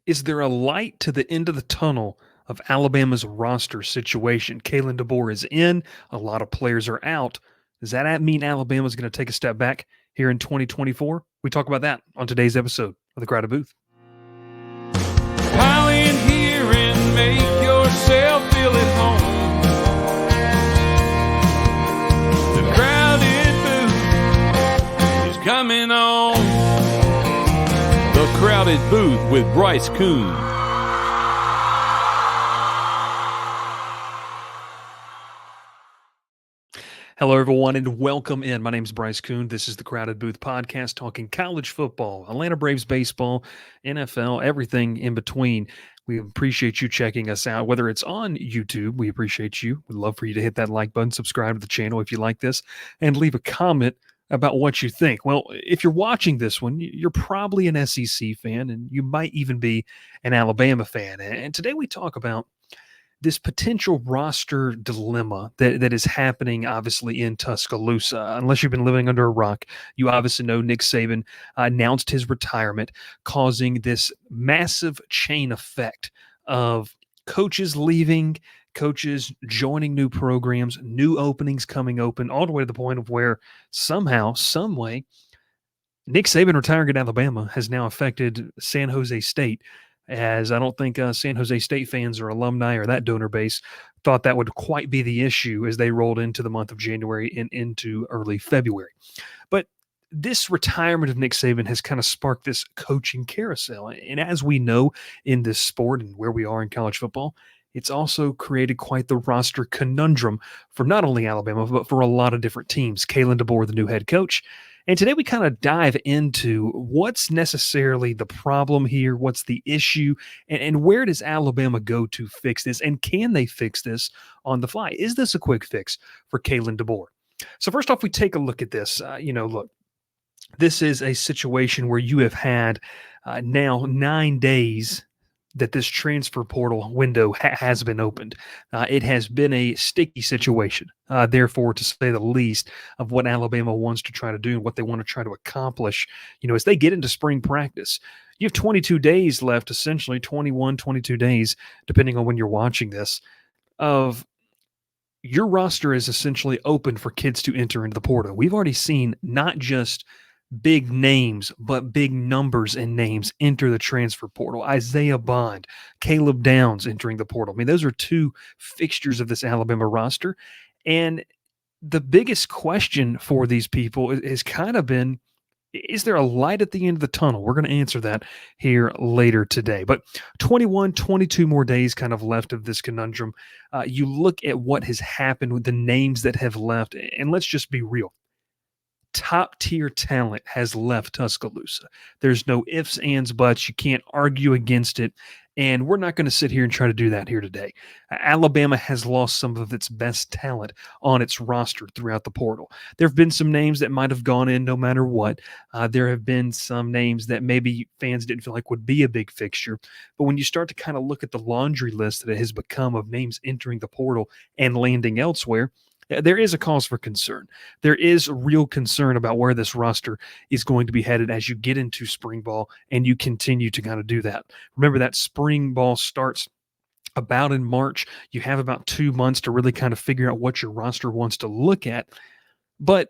Is there a light to the end of the tunnel of Alabama's roster situation? Kalen DeBoer is in. A lot of players are out. Does that mean Alabama's going to take a step back here in 2024? We talk about that on today's episode of The Crowded Booth. Pile in here and make yourself feel at home. The Crowded Booth is coming on. The Crowded Booth with Bryce Koon. Hello, everyone, and welcome in. My name is Bryce Koon. This is the Crowded Booth podcast talking college football, Atlanta Braves baseball, NFL, everything in between. We appreciate you checking us out, whether it's on YouTube. We appreciate you. We'd love for you to hit that like button, subscribe to the channel if you like this, and leave a comment about what you think. Well, if you're watching this one, you're probably an SEC fan, and you might even be an Alabama fan. And today we talk about this potential roster dilemma that is happening, obviously, in Tuscaloosa. Unless you've been living under a rock, you obviously know Nick Saban announced his retirement, causing this massive chain effect of coaches leaving, coaches joining new programs, new openings coming open, all the way to the point of where somehow, some way, Nick Saban retiring at Alabama has now affected San Jose State, as I don't think San Jose State fans or alumni or that donor base thought that would quite be the issue as they rolled into the month of January and into early February. But this retirement of Nick Saban has kind of sparked this coaching carousel. And as we know in this sport and where we are in college football, it's also created quite the roster conundrum for not only Alabama, but for a lot of different teams. Kalen DeBoer, the new head coach. And today we kind of dive into what's necessarily the problem here, what's the issue, and where does Alabama go to fix this? And can they fix this on the fly? Is this a quick fix for Kalen DeBoer? So first off, we take a look at this. Look, this is a situation where you have had now 9 days that this transfer portal window has been opened. It has been a sticky situation, therefore, to say the least, of what Alabama wants to try to do and what they want to try to accomplish, as they get into spring practice. You have 22 days left, essentially 21, 22 days, depending on when you're watching this, of your roster is essentially open for kids to enter into the portal. We've already seen not just big names, but big numbers and names enter the transfer portal. Isaiah Bond, Caleb Downs entering the portal. I mean, those are two fixtures of this Alabama roster. And the biggest question for these people has kind of been, is there a light at the end of the tunnel? We're going to answer that here later today. But 21, 22 more days kind of left of this conundrum. You look at what has happened with the names that have left, and let's just be real. Top tier talent has left Tuscaloosa. There's no ifs, ands, buts. You can't argue against it. And we're not going to sit here and try to do that here today. Alabama has lost some of its best talent on its roster throughout the portal. There have been some names that might have gone in no matter what. There have been some names that maybe fans didn't feel like would be a big fixture. But when you start to kind of look at the laundry list that it has become of names entering the portal and landing elsewhere, there is a cause for concern. There is real concern about where this roster is going to be headed as you get into spring ball and you continue to kind of do that. Remember that spring ball starts about in March. You have about 2 months to really kind of figure out what your roster wants to look at. But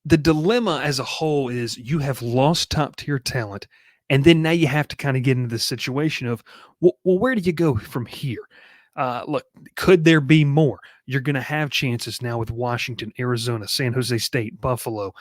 the dilemma as a whole is you have lost top tier talent. And then now you have to kind of get into this situation of, well, where do you go from here? Look, could there be more? You're going to have chances now with Washington, Arizona, San Jose State, Buffalo,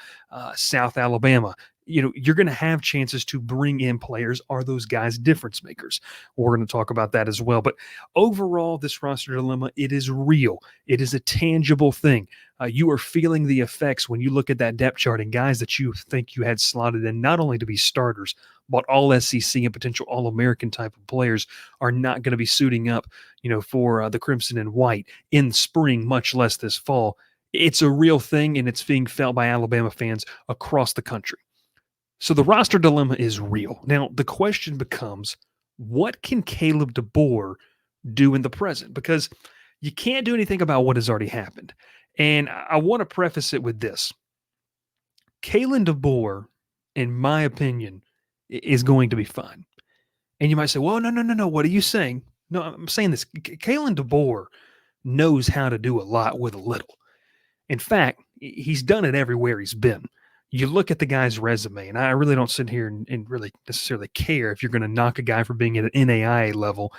South Alabama. You're going to have chances to bring in players. Are those guys difference makers? We're going to talk about that as well. But overall, this roster dilemma, it is real. It is a tangible thing. You are feeling the effects when you look at that depth chart and guys that you think you had slotted in not only to be starters, but all SEC and potential All-American type of players are not going to be suiting up, for the Crimson and White in spring, much less this fall. It's a real thing, and it's being felt by Alabama fans across the country. So the roster dilemma is real. Now, the question becomes, what can Caleb DeBoer do in the present? Because you can't do anything about what has already happened. And I want to preface it with this. Kalen DeBoer, in my opinion, is going to be fine. And you might say, well, no. What are you saying? No, I'm saying this. Kalen DeBoer knows how to do a lot with a little. In fact, he's done it everywhere he's been. You look at the guy's resume, and I really don't sit here and really necessarily care if you're going to knock a guy for being at an NAIA level.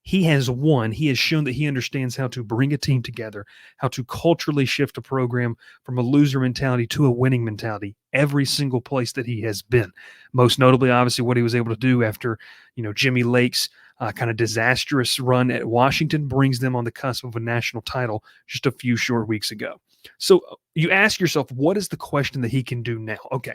He has won. He has shown that he understands how to bring a team together, how to culturally shift a program from a loser mentality to a winning mentality every single place that he has been. Most notably, obviously, what he was able to do after, Jimmy Lake's kind of disastrous run at Washington brings them on the cusp of a national title just a few short weeks ago. So you ask yourself, what is the question that he can do now? Okay.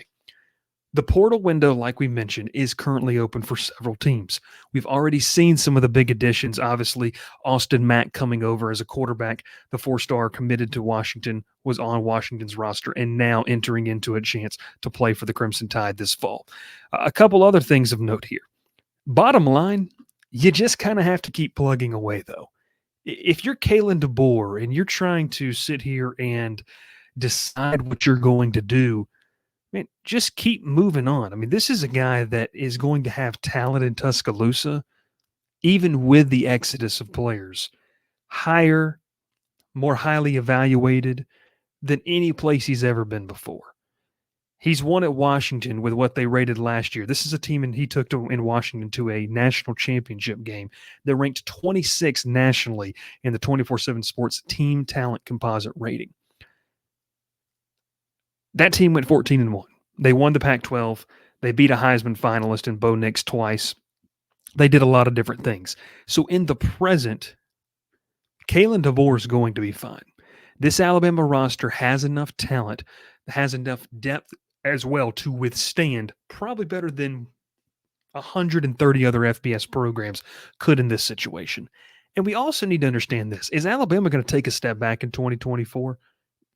The portal window, like we mentioned, is currently open for several teams. We've already seen some of the big additions. Obviously, Austin Mack coming over as a quarterback, the 4-star committed to Washington, was on Washington's roster and now entering into a chance to play for the Crimson Tide this fall. A couple other things of note here. Bottom line, you just kind of have to keep plugging away, though. If you're Kalen DeBoer and you're trying to sit here and decide what you're going to do, man, just keep moving on. I mean, this is a guy that is going to have talent in Tuscaloosa, even with the exodus of players, higher, more highly evaluated than any place he's ever been before. He's won at Washington with what they rated last year. This is a team he took in Washington to a national championship game. They ranked 26th nationally in the 24/7 Sports Team Talent Composite rating. That team went 14-1. They won the Pac-12. They beat a Heisman finalist in Bo Nix twice. They did a lot of different things. So in the present, Kalen DeBoer is going to be fine. This Alabama roster has enough talent, has enough depth as well to withstand probably better than 130 other FBS programs could in this situation. And we also need to understand this. Is Alabama going to take a step back in 2024?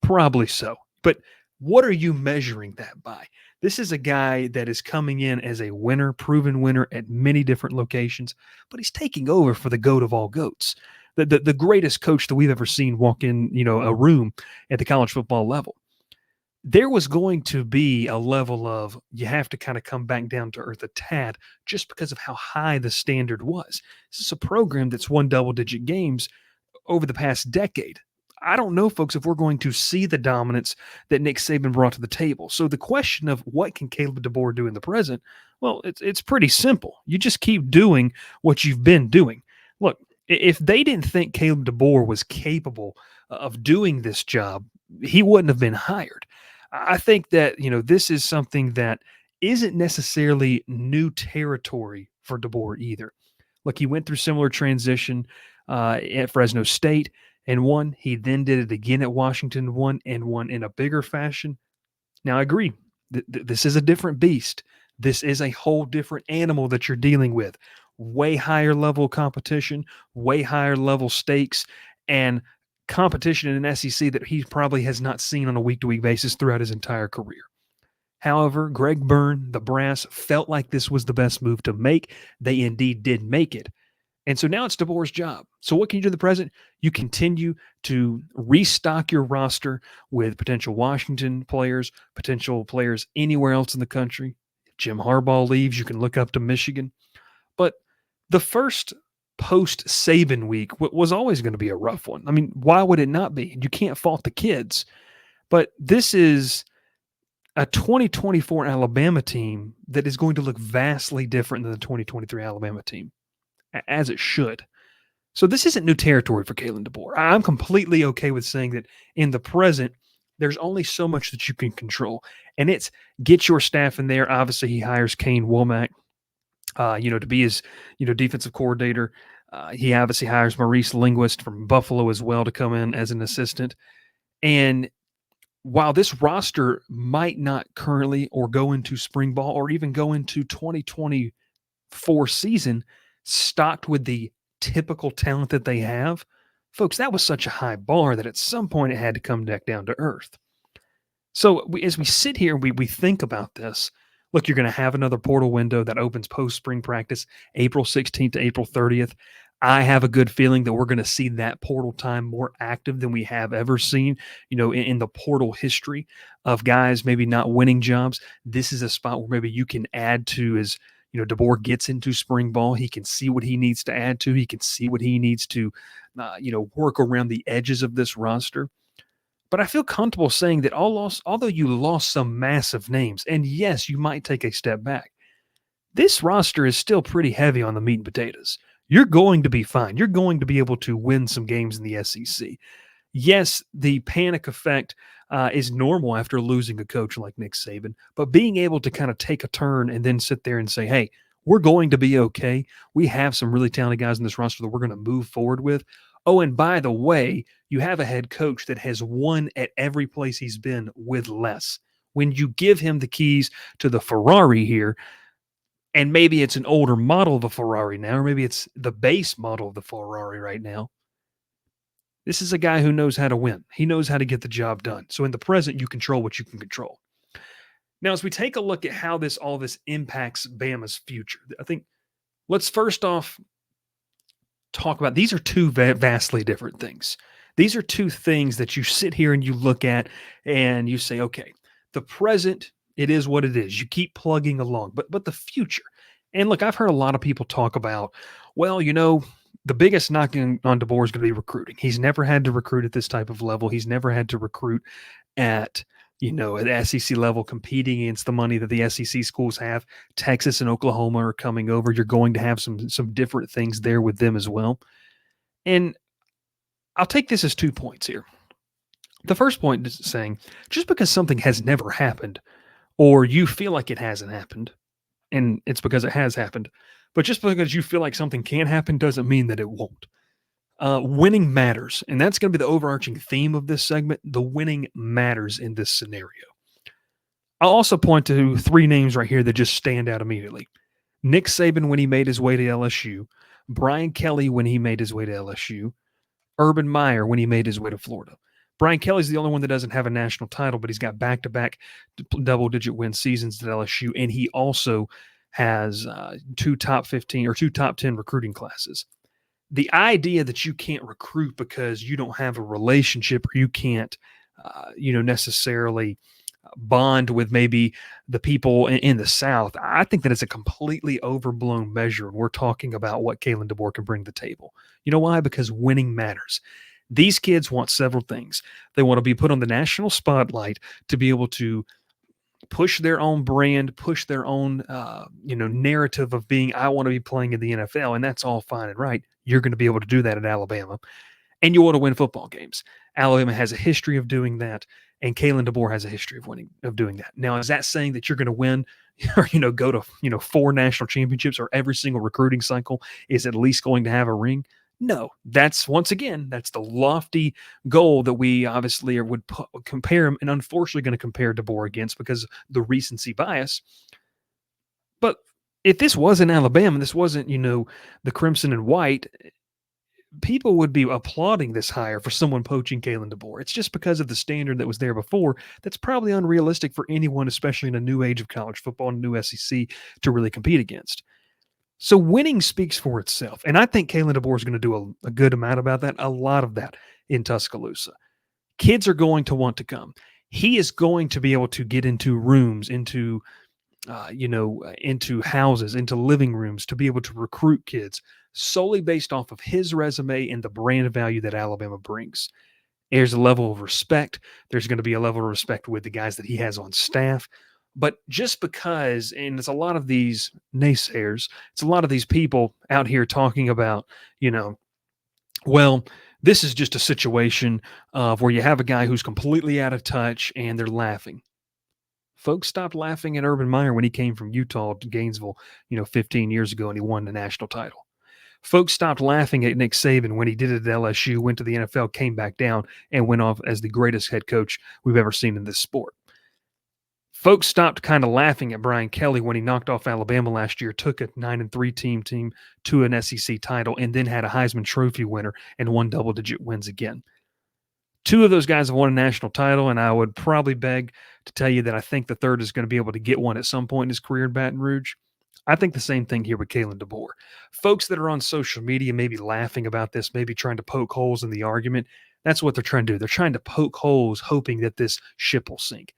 Probably so. But what are you measuring that by? This is a guy that is coming in as a winner, proven winner at many different locations, but he's taking over for the GOAT of all GOATs, the greatest coach that we've ever seen walk in, a room at the college football level. There was going to be a level of you have to kind of come back down to earth a tad just because of how high the standard was. This is a program that's won double-digit games over the past decade. I don't know, folks, if we're going to see the dominance that Nick Saban brought to the table. So the question of what can Caleb DeBoer do in the present, well, it's pretty simple. You just keep doing what you've been doing. Look, if they didn't think Caleb DeBoer was capable of doing this job, he wouldn't have been hired. I think that, this is something that isn't necessarily new territory for DeBoer either. Look, he went through similar transition at Fresno State and won. He then did it again at Washington, won in a bigger fashion. Now, I agree. This is a different beast. This is a whole different animal that you're dealing with. Way higher level competition, way higher level stakes, and competition in an SEC that he probably has not seen on a week-to-week basis throughout his entire career. However, Greg Byrne, the brass, felt like this was the best move to make. They indeed did make it. And so now it's DeBoer's job. So what can you do in the present? You continue to restock your roster with potential Washington players, potential players anywhere else in the country. If Jim Harbaugh leaves, you can look up to Michigan. But the first post-Saban week was always going to be a rough one. I mean, why would it not be? You can't fault the kids. But this is a 2024 Alabama team that is going to look vastly different than the 2023 Alabama team, as it should. So this isn't new territory for Kalen DeBoer. I'm completely okay with saying that in the present, there's only so much that you can control. And it's get your staff in there. Obviously, he hires Kane Womack, to be his, defensive coordinator. He obviously hires Maurice Linguist from Buffalo as well to come in as an assistant. And while this roster might not currently or go into spring ball or even go into 2024 season stocked with the typical talent that they have, folks, that was such a high bar that at some point it had to come back down to earth. So as we sit here and we think about this, look, you're going to have another portal window that opens post-spring practice, April 16th to April 30th. I have a good feeling that we're going to see that portal time more active than we have ever seen, in the portal history of guys maybe not winning jobs. This is a spot where maybe you can add to as, DeBoer gets into spring ball. He can see what he needs to add to. He can see what he needs to, work around the edges of this roster. But I feel comfortable saying that although you lost some massive names, and yes, you might take a step back, this roster is still pretty heavy on the meat and potatoes. You're going to be fine. You're going to be able to win some games in the SEC. Yes, the panic effect is normal after losing a coach like Nick Saban, but being able to kind of take a turn and then sit there and say, hey, we're going to be okay. We have some really talented guys in this roster that we're going to move forward with. Oh, and by the way, you have a head coach that has won at every place he's been with less. When you give him the keys to the Ferrari here, and maybe it's an older model of a Ferrari now, or maybe it's the base model of the Ferrari right now, this is a guy who knows how to win. He knows how to get the job done. So in the present, you control what you can control. Now, as we take a look at how all this impacts Bama's future, I think let's first off talk about these are two vastly different things. These are two things that you sit here and you look at and you say, okay, the present, it is what it is. You keep plugging along, but the future. And look, I've heard a lot of people talk about, well, the biggest knock on DeBoer is going to be recruiting. He's never had to recruit at this type of level. He's never had to recruit at SEC level, competing against the money that the SEC schools have. Texas and Oklahoma are coming over. You're going to have some different things there with them as well. And I'll take this as 2 points here. The first point is saying, just because something has never happened, or you feel like it hasn't happened, and it's because it has happened, but just because you feel like something can happen doesn't mean that it won't. Winning matters, and that's going to be the overarching theme of this segment. The winning matters in this scenario. I'll also point to 3 names right here that just stand out immediately. Nick Saban when he made his way to LSU, Brian Kelly when he made his way to LSU, Urban Meyer when he made his way to Florida. Brian Kelly's the only one that doesn't have a national title, but he's got back-to-back double-digit win seasons at LSU, and he also has 2 top 15 or 2 top 10 recruiting classes. The idea that you can't recruit because you don't have a relationship or you can't, necessarily bond with maybe the people in the South, I think that it's a completely overblown measure. And we're talking about what Kalen DeBoer can bring to the table. You know why? Because winning matters. These kids want several things. They want to be put on the national spotlight to be able to push their own brand, push their own, narrative of being, I want to be playing in the NFL, and that's all fine and right. You're going to be able to do that at Alabama, and you want to win football games. Alabama has a history of doing that, and Kalen DeBoer has a history of doing that. Now, is that saying that you're going to win or, go to, 4 national championships, or every single recruiting cycle is at least going to have a ring? No, that's the lofty goal that we obviously would compare him, and unfortunately going to compare DeBoer against because of the recency bias. But if this wasn't Alabama, this wasn't, the crimson and white, people would be applauding this hire for someone poaching Kalen DeBoer. It's just because of the standard that was there before that's probably unrealistic for anyone, especially in a new age of college football and new SEC, to really compete against. So winning speaks for itself. And I think Kalen DeBoer is going to do a good amount about that, a lot of that in Tuscaloosa. Kids are going to want to come. He is going to be able to get into rooms, into houses, into living rooms, to be able to recruit kids solely based off of his resume and the brand value that Alabama brings. There's a level of respect. There's going to be a level of respect with the guys that he has on staff. But just because, and it's a lot of these naysayers, it's a lot of these people out here talking about, well, this is just a situation of where you have a guy who's completely out of touch and they're laughing. Folks stopped laughing at Urban Meyer when he came from Utah to Gainesville, 15 years ago, and he won the national title. Folks stopped laughing at Nick Saban when he did it at LSU, went to the NFL, came back down, and went off as the greatest head coach we've ever seen in this sport. Folks stopped kind of laughing at Brian Kelly when he knocked off Alabama last year, took a 9-3 team to an SEC title, and then had a Heisman Trophy winner and won double-digit wins again. 2 of those guys have won a national title, and I would probably beg to tell you that I think the third is going to be able to get one at some point in his career in Baton Rouge. I think the same thing here with Kalen DeBoer. Folks that are on social media maybe laughing about this, maybe trying to poke holes in the argument, that's what they're trying to do. They're trying to poke holes hoping that this ship will sink.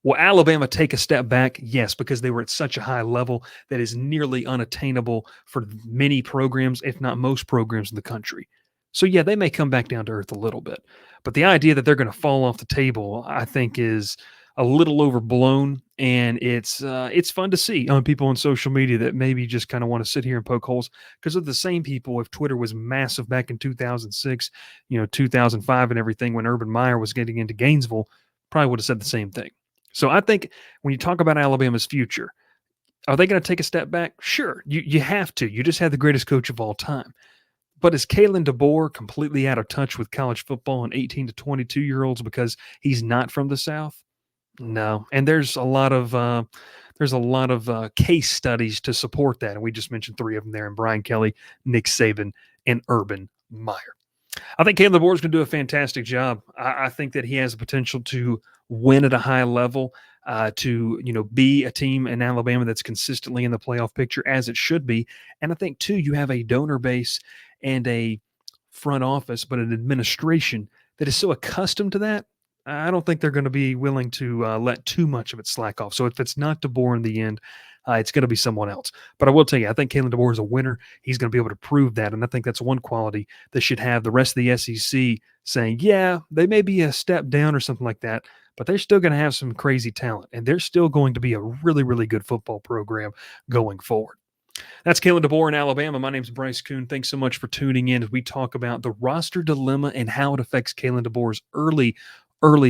Will Alabama take a step back? Yes, because they were at such a high level that is nearly unattainable for many programs, if not most programs in the country. So, yeah, they may come back down to earth a little bit. But the idea that they're going to fall off the table, I think, is a little overblown. And it's fun to see on people on social media that maybe just kind of want to sit here and poke holes because of the same people. If Twitter was massive back in 2006, 2005 and everything, when Urban Meyer was getting into Gainesville, probably would have said the same thing. So I think when you talk about Alabama's future, are they going to take a step back? Sure, you have to. You just had the greatest coach of all time. But is Kalen DeBoer completely out of touch with college football and 18 to 22-year-olds because he's not from the South? No. And there's a lot of case studies to support that. And we just mentioned three of them there: and Brian Kelly, Nick Saban, and Urban Meyer. I think Kalen DeBoer is going to do a fantastic job. I think that he has the potential to win at a high level, to be a team in Alabama that's consistently in the playoff picture as it should be. And I think too, you have a donor base and a front office, but an administration that is so accustomed to that. I don't think they're going to be willing to let too much of it slack off. So if it's not DeBoer in the end, it's going to be someone else. But I will tell you, I think Kalen DeBoer is a winner. He's going to be able to prove that. And I think that's one quality that should have the rest of the SEC saying, yeah, they may be a step down or something like that, but they're still going to have some crazy talent. And they're still going to be a really, really good football program going forward. That's Kalen DeBoer in Alabama. My name's Bryce Koon. Thanks so much for tuning in as we talk about the roster dilemma and how it affects Kalen DeBoer's early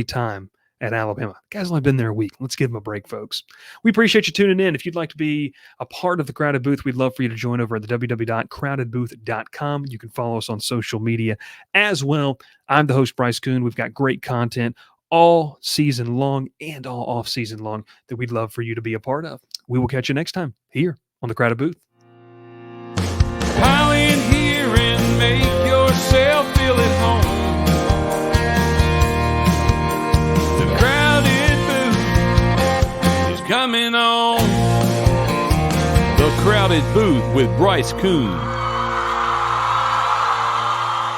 time at Alabama. The guy's only been there a week. Let's give him a break, folks. We appreciate you tuning in. If you'd like to be a part of the Crowded Booth, we'd love for you to join over at the www.crowdedbooth.com. You can follow us on social media as well. I'm the host, Bryce Koon. We've got great content all season long and all off season long that we'd love for you to be a part of. We will catch you next time here on the Crowded Booth. Pile in here and make yourself feel at home. The Crowded Booth is coming on. The Crowded Booth with Bryce Koon.